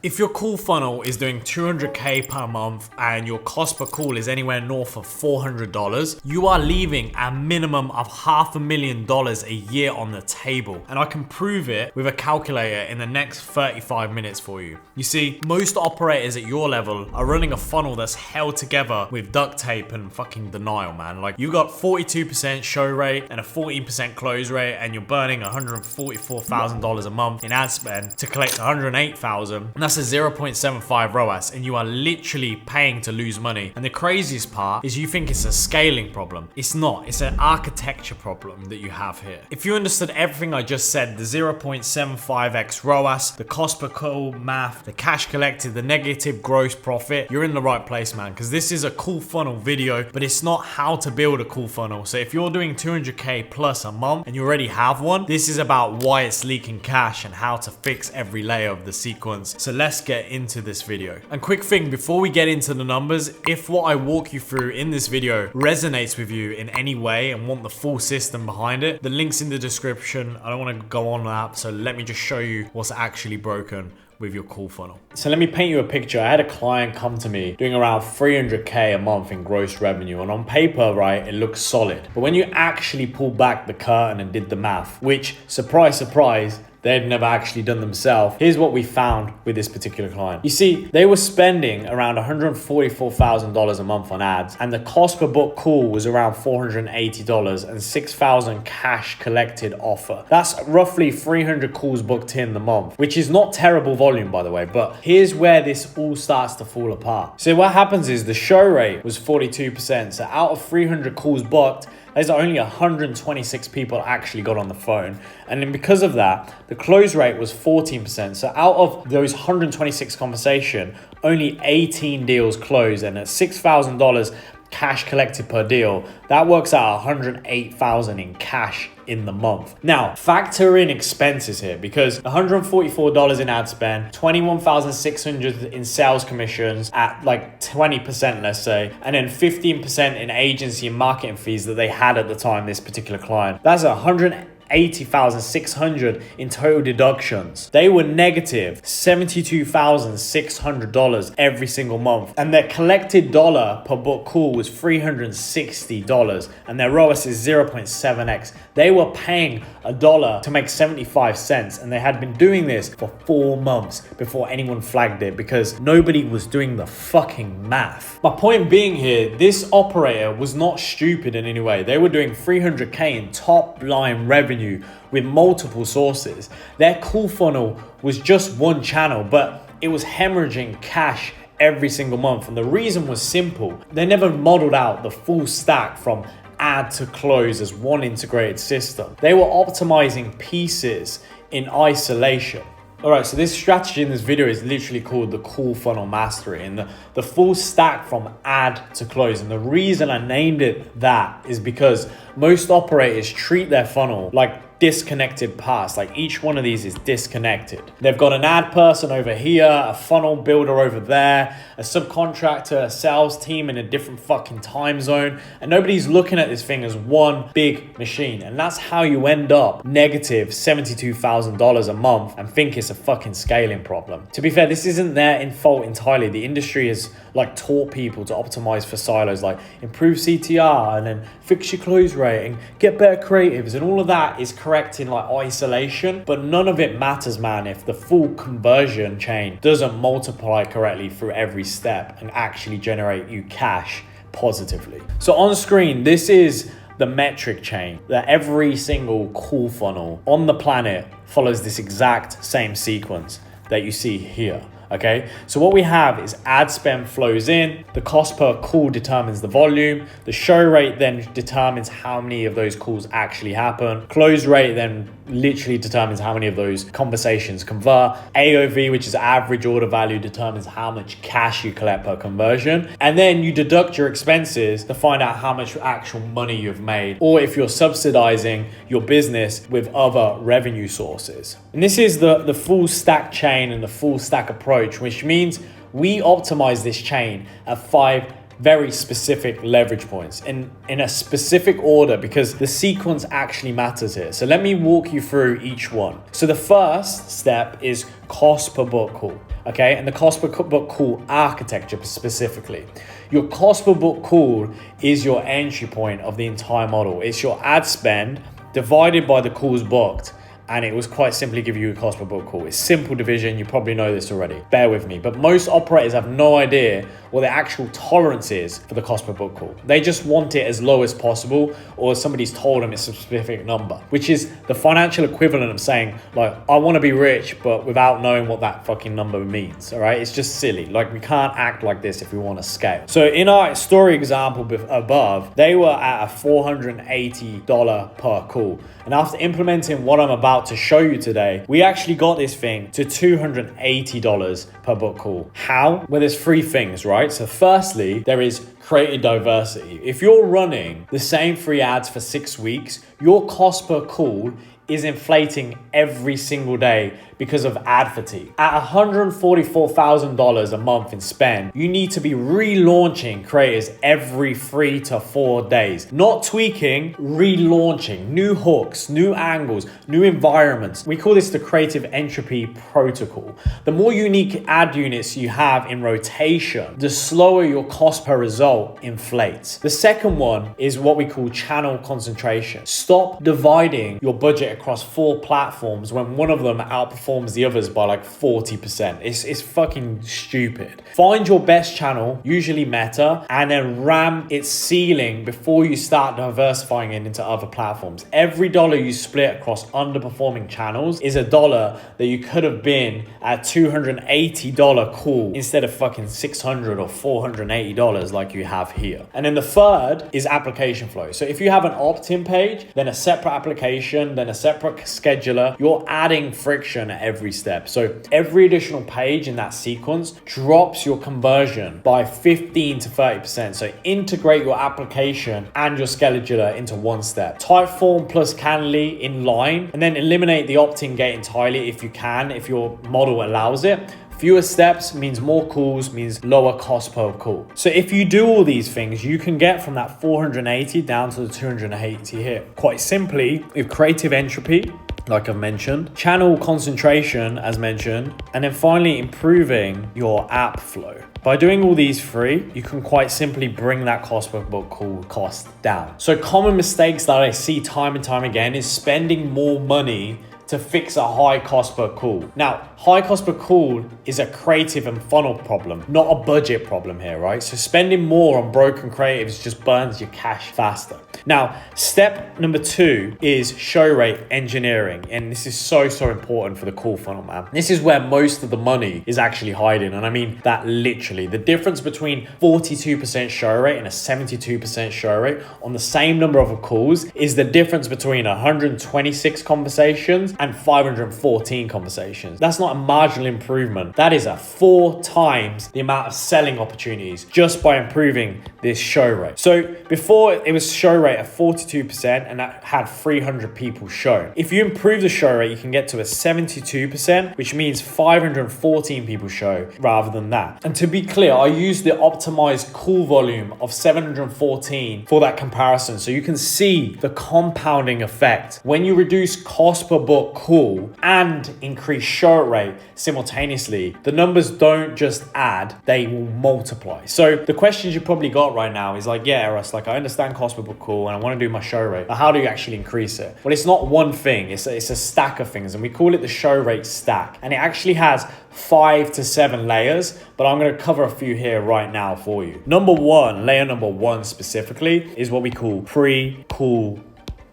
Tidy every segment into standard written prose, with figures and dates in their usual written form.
If your call funnel is doing 200K per month and your cost per call is anywhere north of $400, you are leaving a minimum of $500,000 a year on the table. And I can prove it with a calculator in the next 35 minutes for you. You see, most operators at your level are running a funnel that's held together with duct tape and fucking denial, man. Like, you got 42% show rate and a 14% close rate, and you're burning $144,000 a month in ad spend to collect $108,000. And that's a 0.75 ROAS, and you are literally paying to lose money. And the craziest part is you think it's a scaling problem. It's not. It's an architecture problem that you have here. If you understood everything I just said, the 0.75x ROAS, the cost per call math, the cash collected, the negative gross profit, you're in the right place, man, because this is a cool funnel video, but it's not how to build a cool funnel. So if you're doing 200K plus a month and you already have one, this is about why it's leaking cash and how to fix every layer of the sequence. So let's get into this video. And quick thing before we get into the numbers, if what I walk you through in this video resonates with you in any way and want the full system behind it, the link's in the description. I don't want to go on that, so let me just show you what's actually broken with your call funnel. So let me paint you a picture. I had a client come to me doing around 300K a month in gross revenue, and on paper, right, it looks solid. But when you actually pull back the curtain and did the math, which, surprise, surprise, they'd never actually done themselves, here's what we found with this particular client. You see, they were spending around $144,000 a month on ads, and the cost per book call was around $480 and $6,000 cash collected offer. That's roughly 300 calls booked in the month, which is not terrible volume, by the way, but here's where this all starts to fall apart. So what happens is the show rate was 42%. So out of 300 calls booked, there's only 126 people actually got on the phone. And then because of that, the close rate was 14%. So out of those 126 conversation, only 18 deals closed, and at $6,000 cash collected per deal, that works out $108,000 in cash in the month. Now, factor in expenses here, because $144 in ad spend, $21,600 in sales commissions at like 20%, let's say, and then 15% in agency and marketing fees that they had at the time, this particular client. That's $180,600 in total deductions. They were negative $72,600 every single month, and their collected dollar per book call was $360, and their ROAS is 0.7x. They were paying $1 to make 75 cents, and they had been doing this for 4 months before anyone flagged it, because nobody was doing the fucking math. My point being here, this operator was not stupid in any way. They were doing 300K in top line revenue with multiple sources. Their call funnel was just one channel, but it was hemorrhaging cash every single month. And the reason was simple. They never modeled out the full stack from ad to close as one integrated system. They were optimizing pieces in isolation. All right, so this strategy in this video is literally called the call funnel mastery, and the full stack from ad to close. And the reason I named it that is because most operators treat their funnel like disconnected parts. Like, each one of these is disconnected. They've got an ad person over here, a funnel builder over there, a subcontractor, a sales team in a different fucking time zone, and nobody's looking at this thing as one big machine. And that's how you end up negative $72,000 a month and think it's a fucking scaling problem. To be fair, this isn't their fault entirely. The industry has like taught people to optimize for silos, like improve CTR and then fix your close rate and get better creatives, and all of that is correct in like isolation, but none of it matters, man, if the full conversion chain doesn't multiply correctly through every step and actually generate you cash positively. So on screen, this is the metric chain that every single call funnel on the planet follows this exact same sequence that you see here. Okay, so what we have is ad spend flows in, the cost per call determines the volume, the show rate then determines how many of those calls actually happen, close rate then literally determines how many of those conversations convert, AOV, which is average order value, determines how much cash you collect per conversion, and then you deduct your expenses to find out how much actual money you've made, or if you're subsidizing your business with other revenue sources. And this is the full stack chain and the full stack approach, which means we optimize this chain at 5 very specific leverage points in a specific order, because the sequence actually matters here. So let me walk you through each one. So the first step is cost per book call, okay? And the cost per book call architecture specifically. Your cost per book call is your entry point of the entire model. It's your ad spend divided by the calls booked. And it was quite simply give you a cost per book call. It's simple division, you probably know this already. Bear with me. But most operators have no idea what the actual tolerance is for the cost per book call. They just want it as low as possible, or somebody's told them it's a specific number, which is the financial equivalent of saying, like, I want to be rich, but without knowing what that fucking number means, all right? It's just silly. Like, we can't act like this if we want to scale. So in our story example above, they were at a $480 per call. And after implementing what I'm about to show you today, we actually got this thing to $280 per book call. How? Well, there's three things, right? So firstly, there is creative diversity. If you're running the same 3 ads for 6 weeks, your cost per call is inflating every single day because of ad fatigue. At $144,000 a month in spend, you need to be relaunching creators every 3 to 4 days. Not tweaking, relaunching. New hooks, new angles, new environments. We call this the creative entropy protocol. The more unique ad units you have in rotation, the slower your cost per result inflates. The second one is what we call channel concentration. Stop dividing your budget across 4 platforms when one of them outperforms the others by like 40%. It's fucking stupid. Find your best channel, usually Meta, and then ram its ceiling before you start diversifying it into other platforms. Every dollar you split across underperforming channels is a dollar that you could have been at $280 call instead of fucking $600 or $480 like you have here. And then the third is application flow. So if you have an opt-in page, then a separate application, then a separate scheduler, you're adding friction at every step. So every additional page in that sequence drops your conversion by 15 to 30%. So integrate your application and your scheduler into one step. Typeform plus Canly in line, and then eliminate the opt-in gate entirely if you can, if your model allows it. Fewer steps means more calls, means lower cost per call. So if you do all these things, you can get from that 480 down to the 280 here. Quite simply, with creative entropy, like I've mentioned, channel concentration, as mentioned, and then finally improving your app flow. By doing all these 3, you can quite simply bring that cost per book call cost down. So common mistakes that I see time and time again is spending more money to fix a high cost per call. Now, high cost per call is a creative and funnel problem, not a budget problem here, right? So spending more on broken creatives just burns your cash faster. Now, step number 2 is show rate engineering. And this is so important for the call funnel, man. This is where most of the money is actually hiding. And I mean that literally. The difference between 42% show rate and a 72% show rate on the same number of calls is the difference between 126 conversations and 514 conversations. That's not a marginal improvement. That is a 4 times the amount of selling opportunities just by improving this show rate. So before it was show rate at 42% and that had 300 people shown. If you improve the show rate, you can get to a 72%, which means 514 people show rather than that. And to be clear, I use the optimized call volume of 714 for that comparison. So you can see the compounding effect. When you reduce cost per book call and increase show rate simultaneously, the numbers don't just add, they will multiply. So the questions you probably got right now is like, yeah, Russ, like I understand cost per book call and I want to do my show rate, but how do you actually increase it? Well, it's not one thing, it's a stack of things, and we call it the show rate stack. And it actually has 5 to 7 layers, but I'm going to cover a few here right now for you. Layer number one specifically is what we call pre-call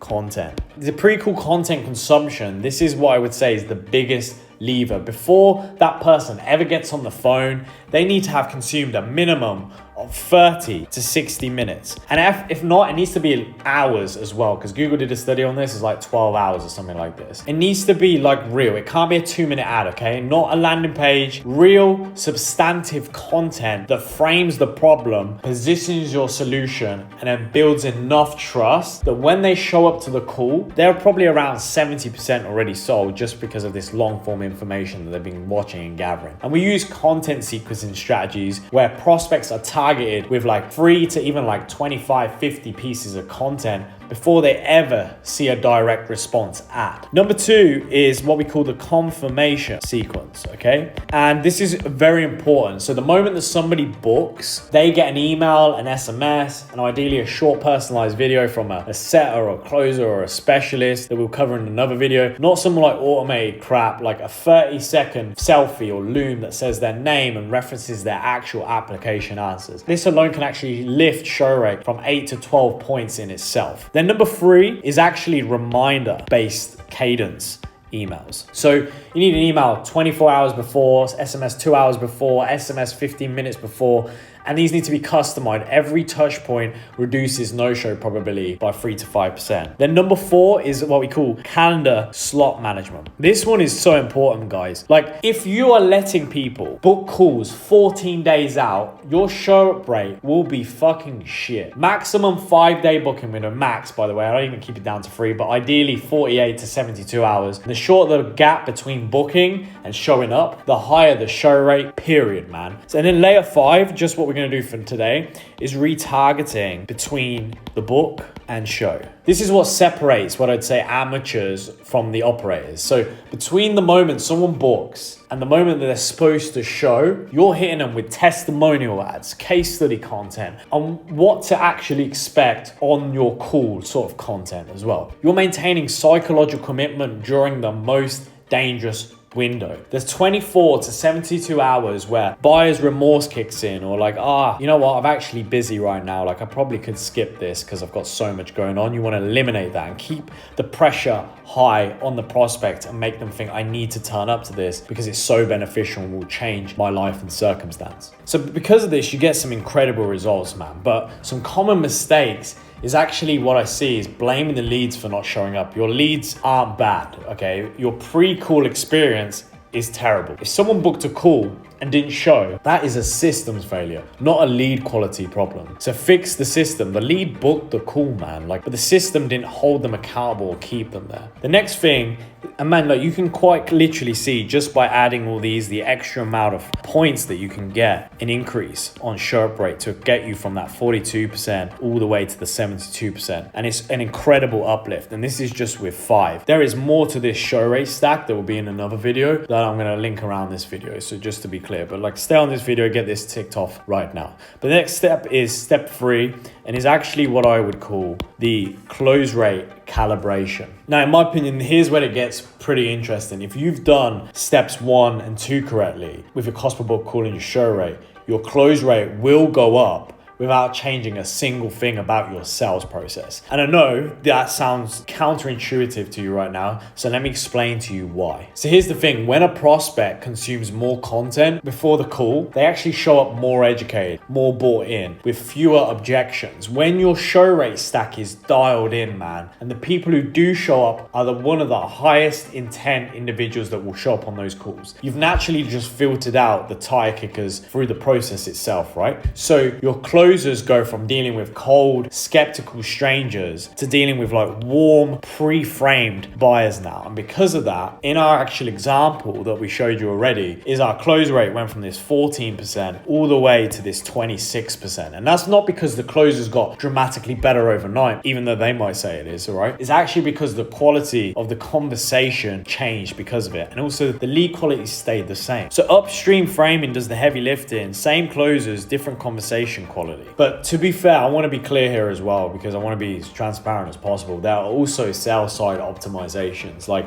content. The pre-call content consumption, this is what I would say is the biggest lever. Before that person ever gets on the phone, they need to have consumed a minimum of 30 to 60 minutes. And if not, it needs to be hours as well, because Google did a study on this, it's like 12 hours or something like this. It needs to be like real. It can't be a 2-minute ad, okay? Not a landing page. Real substantive content that frames the problem, positions your solution, and then builds enough trust that when they show up to the call, they're probably around 70% already sold just because of this long form information that they've been watching and gathering. And we use content sequencing strategies where prospects are targeted targeted with like 3 to even like 25, 50 pieces of content before they ever see a direct response ad. Number 2 is what we call the confirmation sequence, okay? And this is very important. So the moment that somebody books, they get an email, an SMS, and ideally a short personalized video from a setter or a closer or a specialist that we'll cover in another video. Not some like automated crap, like a 30-second selfie or loom that says their name and references their actual application answers. This alone can actually lift show rate from 8 to 12 points in itself. Then number 3 is actually reminder-based cadence emails. So you need an email 24 hours before, SMS 2 hours before, SMS 15 minutes before, and these need to be customized. Every touch point reduces no-show probability by 3 to 5%. Then number 4 is what we call calendar slot management. This one is so important, guys. Like, if you are letting people book calls 14 days out, your show up rate will be fucking shit. Maximum 5-day booking window, max, by the way. I don't even keep it down to 3, but ideally 48 to 72 hours. And the shorter the gap between booking and showing up, the higher the show rate, period, man. So, and then layer 5, just what we're going to do for today, is retargeting between the book and show. This is what separates what I'd say amateurs from the operators. So between the moment someone books and the moment that they're supposed to show, you're hitting them with testimonial ads, case study content, and what to actually expect on your call sort of content as well. You're maintaining psychological commitment during the most dangerous window. There's 24 to 72 hours where buyer's remorse kicks in, or like, you know what, I'm actually busy right now. Like, I probably could skip this because I've got so much going on. You want to eliminate that and keep the pressure high on the prospect and make them think, I need to turn up to this because it's so beneficial and will change my life and circumstance. So because of this, you get some incredible results, man. But some common mistakes is actually what I see is blaming the leads for not showing up. Your leads aren't bad, okay? Your pre-call experience is terrible. If someone booked a call and didn't show, that is a systems failure, not a lead quality problem. So fix the system. The lead booked the call, man, but the system didn't hold them accountable or keep them there. The next thing, and man, you can quite literally see just by adding all these, the extra amount of points that you can get an increase on show up rate to get you from that 42% all the way to the 72%. And it's an incredible uplift. And this is just with 5. There is more to this show rate stack that will be in another video that I'm going to link around this video. So just to be clear, but stay on this video, get this ticked off right now. The next step is step 3, and is actually what I would call the close rate calibration. Now, in my opinion, here's where it gets pretty interesting. If you've done steps 1 and 2 correctly with your cost per book call and your show rate, your close rate will go up without changing a single thing about your sales process. And I know that sounds counterintuitive to you right now, so let me explain to you why. So here's the thing, when a prospect consumes more content before the call, they actually show up more educated, more bought in, with fewer objections. When your show rate stack is dialed in, man, and the people who do show up are one of the highest intent individuals that will show up on those calls. You've naturally just filtered out the tire kickers through the process itself, right? So your closers go from dealing with cold, skeptical strangers to dealing with warm, pre-framed buyers now. And because of that, in our actual example that we showed you already, is our close rate went from this 14% all the way to this 26%. And that's not because the closers got dramatically better overnight, even though they might say it is, all right? It's actually because the quality of the conversation changed because of it. And also the lead quality stayed the same. So upstream framing does the heavy lifting, same closers, different conversation quality. But to be fair, I want to be clear here as well, because I want to be as transparent as possible. There are also sales side optimizations, like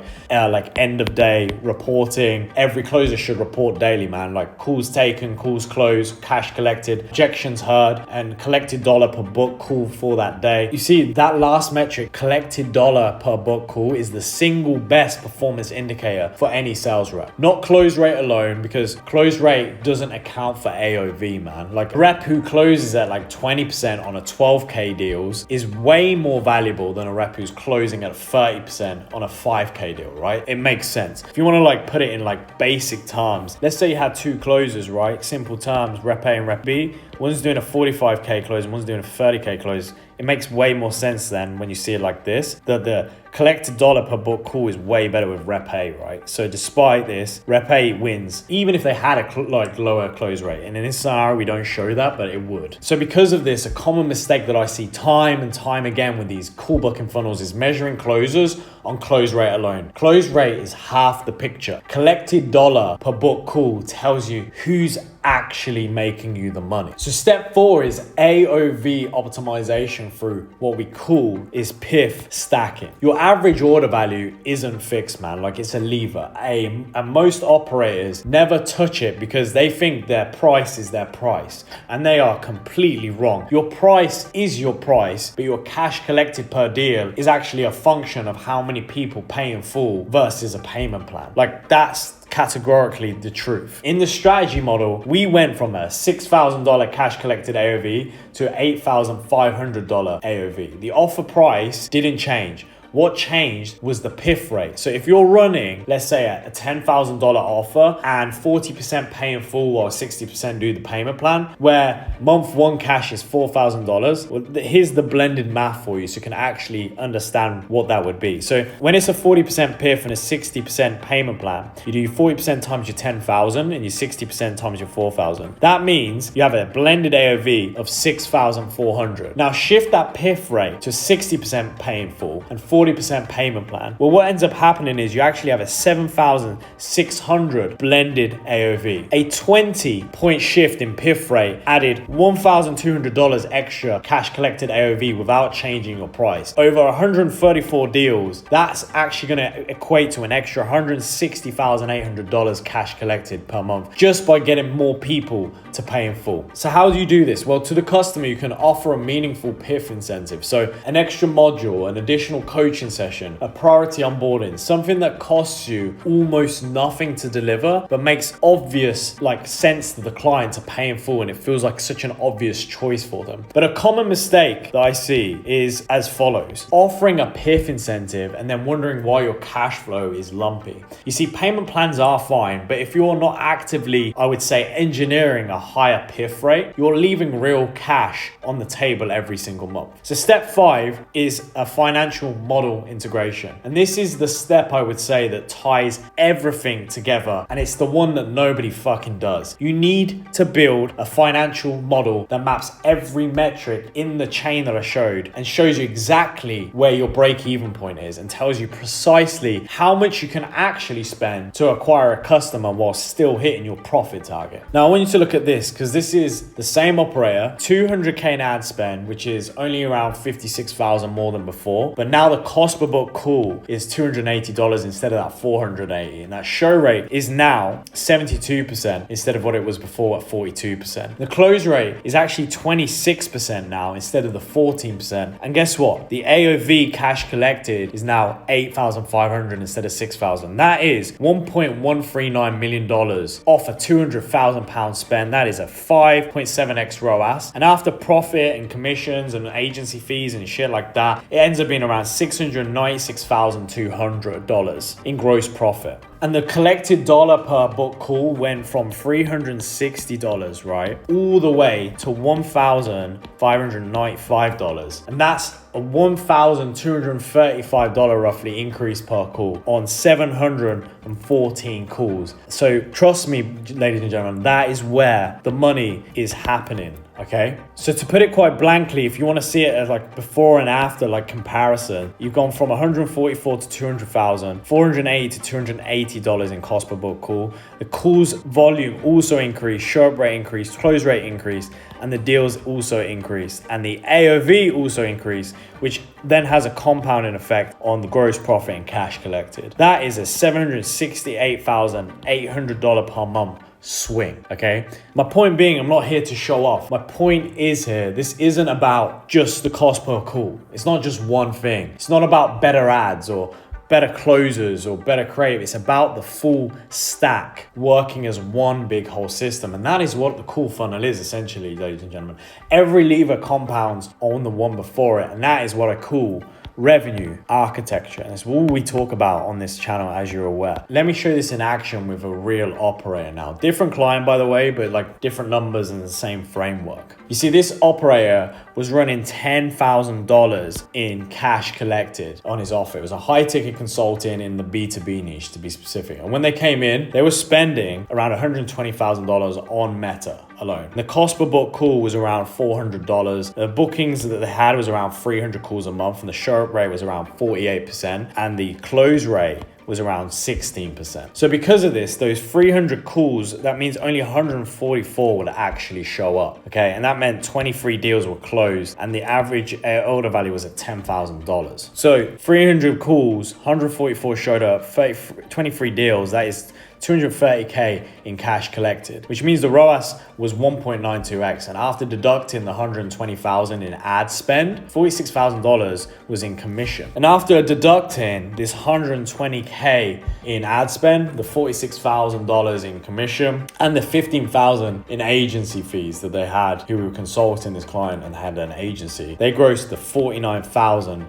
end of day reporting. Every closer should report daily, man. Like calls taken, calls closed, cash collected, objections heard, and collected dollar per book call for that day. You see, that last metric, collected dollar per book call, is the single best performance indicator for any sales rep. Not close rate alone, because close rate doesn't account for AOV, man. Like a rep who closes at 20% on a 12K deals is way more valuable than a rep who's closing at 30% on a 5K deal, right? It makes sense. If you want to put it in basic terms, let's say you had 2 closers, right? Simple terms, rep A and rep B. one's doing a 45k close and one's doing a 30k close, it makes way more sense than when you see it like this, that the collected dollar per book call is way better with Rep A, right? So despite this, Rep A wins, even if they had a lower close rate. And in this scenario, we don't show that, but it would. So because of this, a common mistake that I see time and time again with these call booking funnels is measuring closes on close rate alone. Close rate is half the picture. Collected dollar per book call tells you who's actually making you the money. So step 4 is AOV optimization through what we call is PIF stacking. Your average order value isn't fixed, man. Like, it's a lever. And most operators never touch it because they think their price is their price, and they are completely wrong. Your price is your price, but your cash collected per deal is actually a function of how many people pay in full versus a payment plan. Like, that's categorically the truth. In the strategy model, we went from a $6,000 cash collected AOV to $8,500 AOV. The offer price didn't change. What changed was the PIF rate. So if you're running, let's say a $10,000 offer and 40% pay in full or 60% do the payment plan, where month 1 cash is $4,000, well, here's the blended math for you so you can actually understand what that would be. So when it's a 40% PIF and a 60% payment plan, you do your 40% times your 10,000 and your 60% times your 4,000. That means you have a blended AOV of 6,400. Now shift that PIF rate to 60% pay in full and 40% payment plan. Well, what ends up happening is you actually have a 7,600 blended AOV. A 20-point shift in PIF rate added $1,200 extra cash collected AOV without changing your price. Over 134 deals, that's actually going to equate to an extra $160,800 cash collected per month just by getting more people to pay in full. So how do you do this? Well, to the customer, you can offer a meaningful PIF incentive. So an extra module, an additional coaching session, a priority onboarding, something that costs you almost nothing to deliver, but makes obvious sense to the client to pay in full, and it feels like such an obvious choice for them. But a common mistake that I see is as follows: offering a PIF incentive and then wondering why your cash flow is lumpy. You see, payment plans are fine, but if you're not actively, I would say, engineering a higher PIF rate, you're leaving real cash on the table every single month. So step 5 is a financial model integration. And this is the step I would say that ties everything together, and it's the one that nobody fucking does. You need to build a financial model that maps every metric in the chain that I showed and shows you exactly where your break-even point is and tells you precisely how much you can actually spend to acquire a customer while still hitting your profit target. Now I want you to look at this, because this is the same operator, 200k in ad spend, which is only around 56,000 more than before, but now the cost per book call is $280 instead of that $480, and that show rate is now 72% instead of what it was before at 42%. The close rate is actually 26% now instead of the 14%. And guess what? The AOV cash collected is now 8,500 instead of 6,000. That is $1.139 million off a £200,000 spend. That is a 5.7x ROAS. And after profit and commissions and agency fees and shit like that, it ends up being around $696,200 in gross profit. And the collected dollar per book call went from $360, right, all the way to $1,595. And that's a $1,235 roughly increase per call on 714 calls. So trust me, ladies and gentlemen, that is where the money is happening. Okay, so to put it quite blankly, if you want to see it as before and after comparison, you've gone from 144 to 200,000, 480 to $280 in cost per book call. The calls volume also increased, show up rate increased, close rate increased, and the deals also increased, and the AOV also increased, which then has a compounding effect on the gross profit and cash collected. That is a $768,800 per month swing. Okay, my point being, I'm not here to show off. My point is here, this isn't about just the cost per call. It's not just one thing. It's not about better ads or better closers or better creative. It's about the full stack working as one big whole system. And that is what the call funnel is essentially, ladies and gentlemen. Every lever compounds on the one before it, and that is what I call revenue, architecture. And it's all we talk about on this channel, as you're aware. Let me show you this in action with a real operator now. Different client, by the way, but like different numbers in the same framework. You see, this operator was running $10,000 in cash collected on his offer. It was a high ticket consulting in the B2B niche, to be specific. And when they came in, they were spending around $120,000 on Meta alone. The cost per book call was around $400. The bookings that they had was around 300 calls a month, and the show up rate was around 48%, and the close rate was around 16%. So because of this, those 300 calls, that means only 144 would actually show up, okay? And that meant 23 deals were closed, and the average order value was at $10,000. So 300 calls, 144 showed up, 23 deals, that is 230K in cash collected, which means the ROAS was 1.92x. And after deducting the 120,000 in ad spend, $46,000 was in commission. And after deducting this 120K in ad spend, the $46,000 in commission, and the 15,000 in agency fees that they had, who were consulting this client and had an agency, they grossed the $49,000.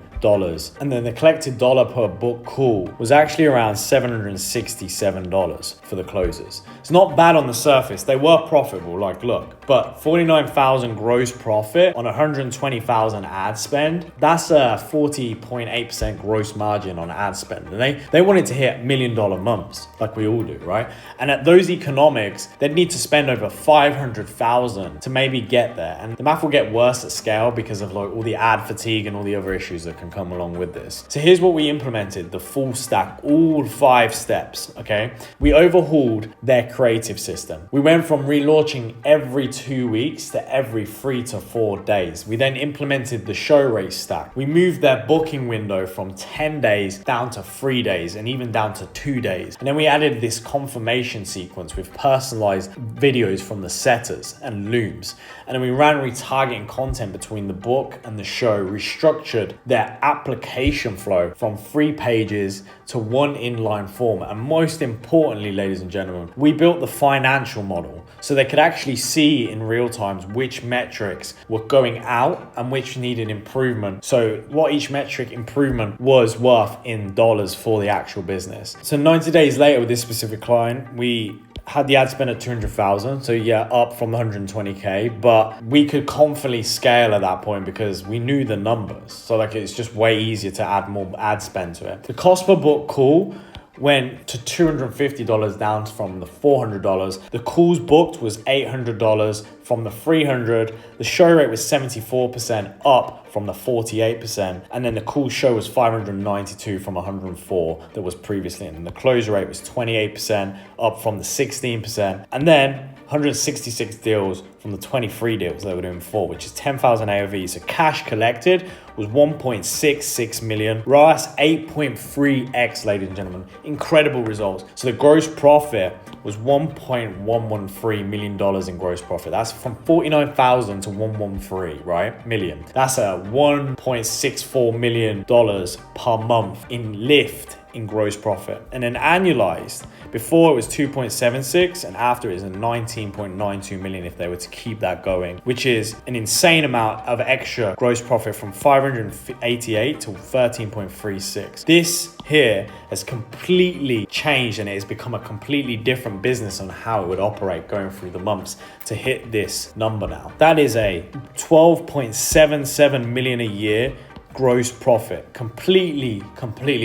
And then the collected dollar per book call was actually around $767 for the closers. It's not bad on the surface. They were profitable, like look, but 49,000 gross profit on 120,000 ad spend, that's a 40.8% gross margin on ad spend. And they wanted to hit $1 million months, like we all do, right? And at those economics, they'd need to spend over 500,000 to maybe get there. And the math will get worse at scale because of like all the ad fatigue and all the other issues that can come along with this. So here's what we implemented, the full stack, all 5 steps, okay? We overhauled their creative system. We went from relaunching every 2 weeks to every 3 to 4 days. We then implemented the show rate stack. We moved their booking window from 10 days down to 3 days and even down to 2 days. And then we added this confirmation sequence with personalized videos from the setters and looms. And then we ran retargeting content between the book and the show, restructured their application flow from 3 pages to 1 inline form. And most importantly, ladies and gentlemen, we built the financial model so they could actually see in real time which metrics were going out and which needed improvement. So what each metric improvement was worth in dollars for the actual business. So 90 days later with this specific client, we had the ad spend at 200,000. So yeah, up from the 120K, but we could confidently scale at that point because we knew the numbers. So like, it's just way easier to add more ad spend to it. The cost per book call went to $250 down from the $400. The calls booked was $800 from the $300. The show rate was 74% up from the 48%. And then the call show was 592 from 104 that was previously. And the close rate was 28% up from the 16%. And then 166 deals from the 23 deals they were doing before, which is 10,000 AOV. So cash collected was 1.66 million. ROAS 8.3x, ladies and gentlemen. Incredible results. So the gross profit was $1.113 million in gross profit. That's from 49,000 to 113, right? Million. That's a $1.64 million per month in lift in gross profit. And then annualized, before it was 2.76 and after it is a 19.92 million if they were to keep that going, which is an insane amount of extra gross profit from 588 to 13.36. This here has completely changed and it has become a completely different business on how it would operate going through the months to hit this number now. That is a 12.77 million a year gross profit. Completely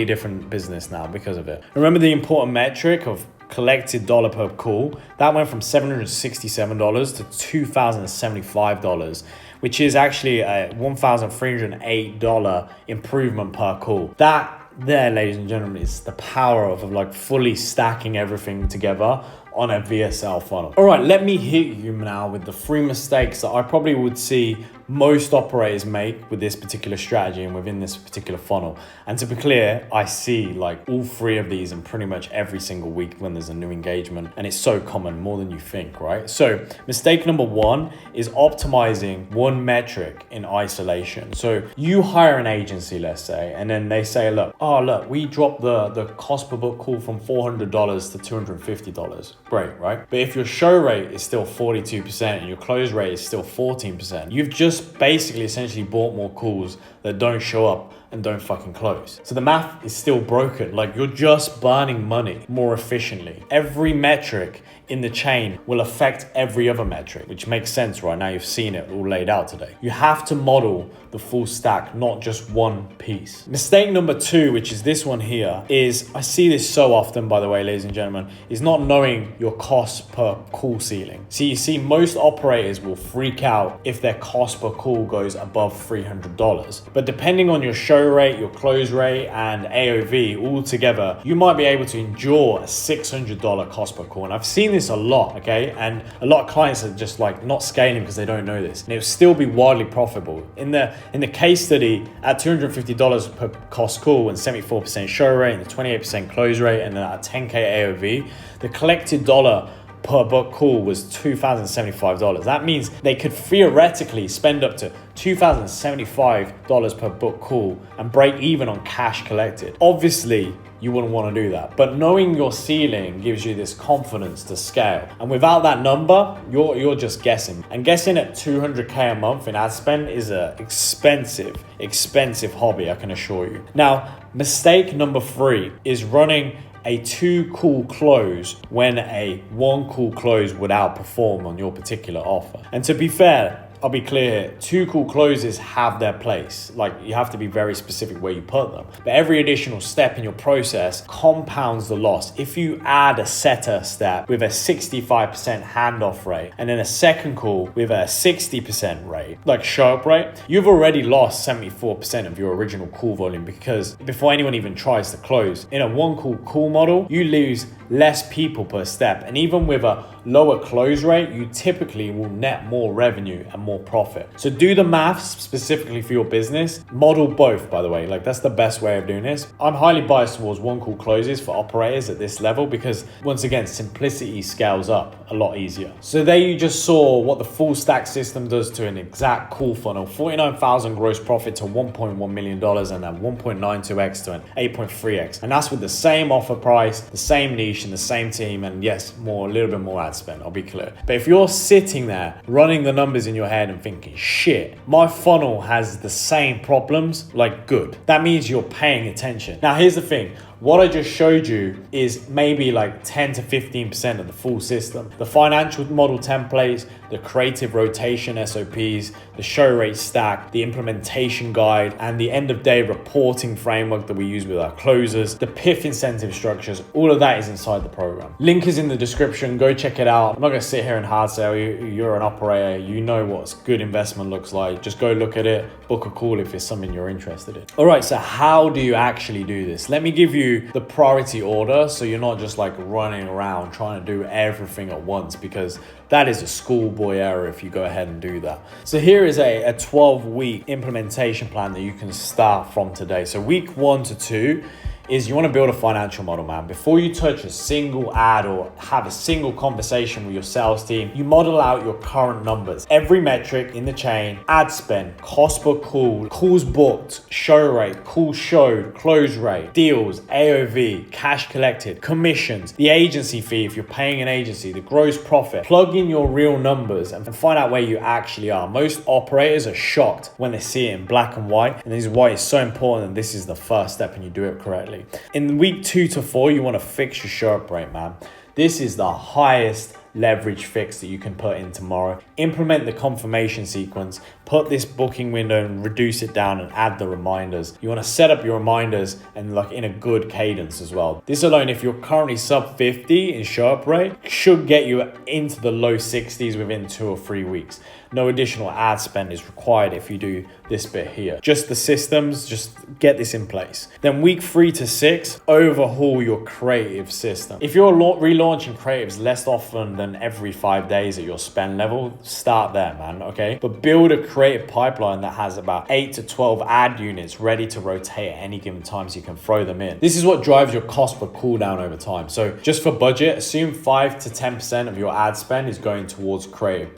different business now because of it. Remember the important metric of collected dollar per call? That went from $767 to $2,075, which is actually a $1,308 improvement per call. That there, ladies and gentlemen, is the power of like fully stacking everything together on a VSL funnel. All right, let me hit you now with the 3 mistakes that I probably would see most operators make with this particular strategy and within this particular funnel. And to be clear, I see like all 3 of these in pretty much every single week when there's a new engagement, and it's so common, more than you think, right? So mistake number 1 is optimizing one metric in isolation. So you hire an agency, let's say, and then they say, look, we dropped the cost per book call from $400 to $250. Great, right? But if your show rate is still 42% and your close rate is still 14%, you've just basically essentially bought more calls that don't show up and don't fucking close. So the math is still broken. Like, you're just burning money more efficiently. Every metric in the chain will affect every other metric, which makes sense right now. You've seen it all laid out today. You have to model the full stack, not just one piece. Mistake number 2, which is this one here, is, I see this so often, by the way, ladies and gentlemen, is not knowing your cost per call ceiling. So you see, most operators will freak out if their cost per call goes above $300. But depending on your show rate, your close rate, and AOV all together, you might be able to endure a $600 cost per call. And I've seen this a lot, okay? And a lot of clients are just like not scaling because they don't know this. And it'll still be wildly profitable. In the case study, at $250 per cost call and 74% show rate and the 28% close rate and then at 10K AOV, the collected dollar per book call was $2,075. That means they could theoretically spend up to $2,075 per book call and break even on cash collected. Obviously, you wouldn't want to do that. But knowing your ceiling gives you this confidence to scale. And without that number, you're just guessing. And guessing at 200K a month in ad spend is an expensive hobby, I can assure you. Now, mistake number 3 is running a 2 call close when a 1 call close would outperform on your particular offer. And to be fair, I'll be clear here, 2 call closes have their place. Like, you have to be very specific where you put them. But every additional step in your process compounds the loss. If you add a setter step with a 65% handoff rate and then a second call with a 60% rate, like show up rate, you've already lost 74% of your original call volume, because before anyone even tries to close. In a 1 call model, you lose less people per step. And even with a lower close rate, you typically will net more revenue and more profit. So do the maths specifically for your business. Model both, by the way. Like, that's the best way of doing this. I'm highly biased towards 1 call closes for operators at this level because, once again, simplicity scales up a lot easier. So there you just saw what the full stack system does to an exact call funnel. 49,000 gross profit to $1.1 million and then 1.92x to an 8.3x. And that's with the same offer price, the same niche and the same team. And yes, a little bit more ad spend, I'll be clear. But if you're sitting there running the numbers in your head and thinking, shit, my funnel has the same problems, like, good. That means you're paying attention. Now, here's the thing. What I just showed you is maybe like 10 to 15% of the full system. The financial model templates, the creative rotation SOPs, the show rate stack, the implementation guide, and the end of day reporting framework that we use with our closers, the PIF incentive structures, all of that is inside the program. Link is in the description, go check it out. I'm not gonna sit here and hard sell you. You're an operator, you know what good investment looks like. Just go look at it, book a call if it's something you're interested in. All right, so how do you actually do this? Let me give you the priority order so you're not just like running around trying to do everything at once, because that is a schoolboy error if you go ahead and do that. So here is a 12-week implementation plan that you can start from today. So week 1 to 2 is you want to build a financial model, man. Before you touch a single ad or have a single conversation with your sales team, you model out your current numbers. Every metric in the chain: ad spend, cost per call, calls booked, show rate, calls showed, close rate, deals, AOV, cash collected, commissions, the agency fee if you're paying an agency, the gross profit. Plug in your real numbers and find out where you actually are. Most operators are shocked when they see it in black and white, and this is why it's so important that this is the first step and you do it correctly. In week 2 to 4, you want to fix your show up rate, man. This is the highest leverage fix that you can put in tomorrow. Implement the confirmation sequence, put this booking window and reduce it down and add the reminders. You want to set up your reminders and like in a good cadence as well. This alone, if you're currently sub 50 in show up rate, should get you into the low 60s within 2 or 3 weeks. No additional ad spend is required if you do this bit here. Just the systems, just get this in place. Then week 3 to 6, overhaul your creative system. If you're relaunching creatives less often than every 5 days at your spend level, start there, man, okay? But build a creative pipeline that has about 8 to 12 ad units ready to rotate at any given time so you can throw them in. This is what drives your cost per call down over time. So just for budget, assume 5 to 10% of your ad spend is going towards creative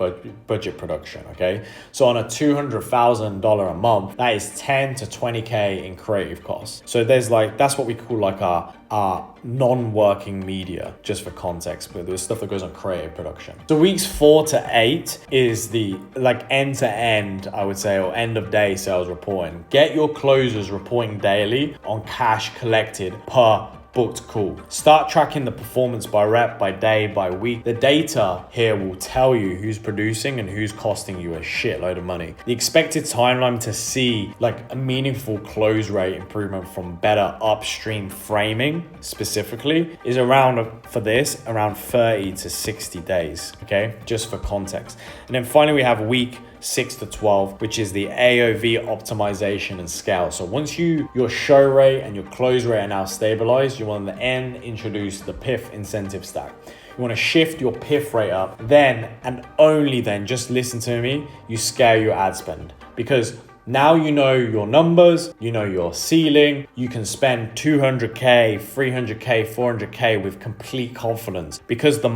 budget production. Okay, so on a $200,000 a month, that is 10 to 20K in creative costs. So there's like, that's what we call like a are non-working media, just for context, but there's stuff that goes on creative production. So weeks 4 to 8 is the like end to end, I would say, or end of day sales reporting. Get your closers reporting daily on cash collected per booked call. Start tracking the performance by rep, by day, by week. The data here will tell you who's producing and who's costing you a shitload of money. The expected timeline to see like a meaningful close rate improvement from better upstream framing specifically is around 30 to 60 days, okay? Just for context. And then finally we have week 6 to 12, which is the AOV optimization and scale. So once your show rate and your close rate are now stabilized, you want to then introduce the PIF incentive stack. You want to shift your PIF rate up, then and only then, just listen to me, you scale your ad spend. Because now you know your numbers, you know your ceiling, you can spend 200K, 300K, 400K with complete confidence, because the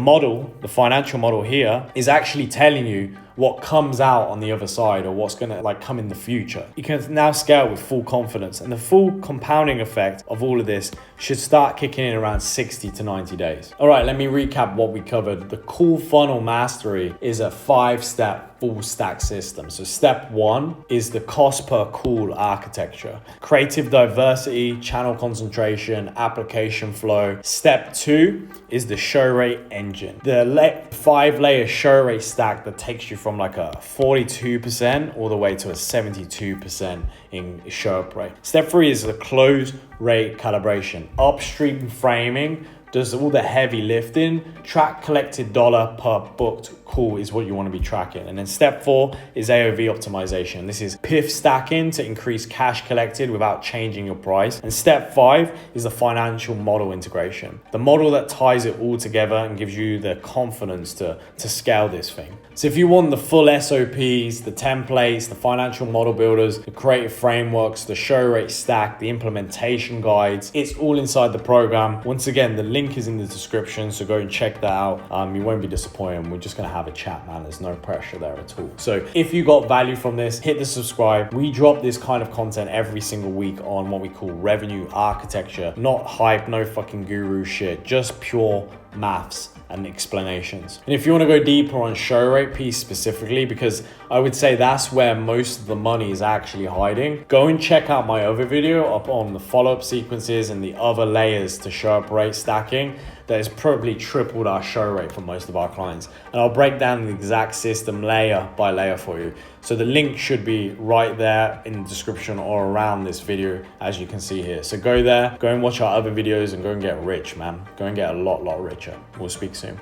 financial model here is actually telling you what comes out on the other side, or what's gonna like come in the future. You can now scale with full confidence, and the full compounding effect of all of this should start kicking in around 60 to 90 days. All right, let me recap what we covered. The Cool Funnel Mastery is a 5-step full stack system. So step 1 is the cost per call architecture, creative diversity, channel concentration, application flow. Step 2 is the show rate engine, the 5-layer show rate stack that takes you from like a 42% all the way to a 72% in show up rate. Step 3 is the close rate calibration. Upstream framing does all the heavy lifting. Track collected dollar per booked call is what you want to be tracking. And then step 4 is AOV optimization. This is PIF stacking to increase cash collected without changing your price. And step 5 is the financial model integration, the model that ties it all together and gives you the confidence to scale this thing. So if you want the full SOPs, the templates, the financial model builders, the creative frameworks, the show rate stack, the implementation guides, it's all inside the program. Once again, the link is in the description, so go and check that out. You won't be disappointed. We're just gonna have a chat, man. There's no pressure there at all. So if you got value from this, hit the subscribe. We drop this kind of content every single week on what we call revenue architecture. Not hype, no fucking guru shit, just pure maths and explanations. And if you want to go deeper on show rate piece specifically, because I would say that's where most of the money is actually hiding, go and check out my other video up on the follow-up sequences and the other layers to show up rate stacking. That has probably tripled our show rate for most of our clients. And I'll break down the exact system layer by layer for you. So the link should be right there in the description or around this video, as you can see here. So go there, go and watch our other videos and go and get rich, man. Go and get a lot richer. We'll speak soon.